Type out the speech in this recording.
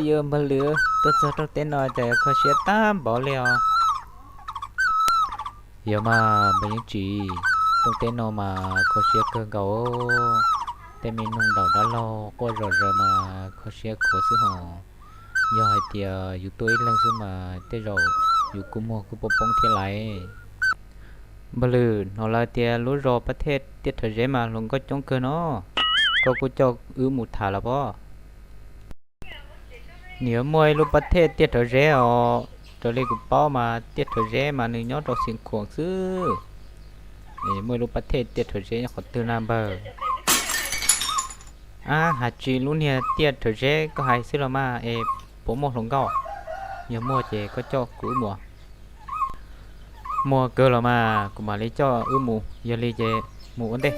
giờ mà lừa tôi cho trong tên nói chạy khó xé tam bỏ leo giờ mà mấy những chị trong tên nó mà khó xé cơ gấu tên mình nung đầu đó lo qua rồi mà khó xé của sư họ giờ hai tia dù tôi lần xưa mà tê rồi dù cũng mua cũng bông thiên lạiบลือเราลาเตียรู้รอประเทศเตียเถอะเจมาลงก็จงเกินเนาะก็กูจอกหมุดถาละพ่อเหนียวมวยรู้ประเทศเตียเถอะเจอ๋อจะเรียกกูเป้ามาเตียเถอะเจมาหนึ่งยอดดอกสิงขวงซื้อนี่มวยรู้ประเทศเตียเถอะเจขอตื่นน้ำเบอร์หาจีรู้เนี่ยเตียเถอะเจก็หายซื้อละมาผมมองหลงก็เหนียวมัวเจก็จอกกูมัวmua cơ là mà cũng mà lấy cho mù giờ lấy về mù ổn đi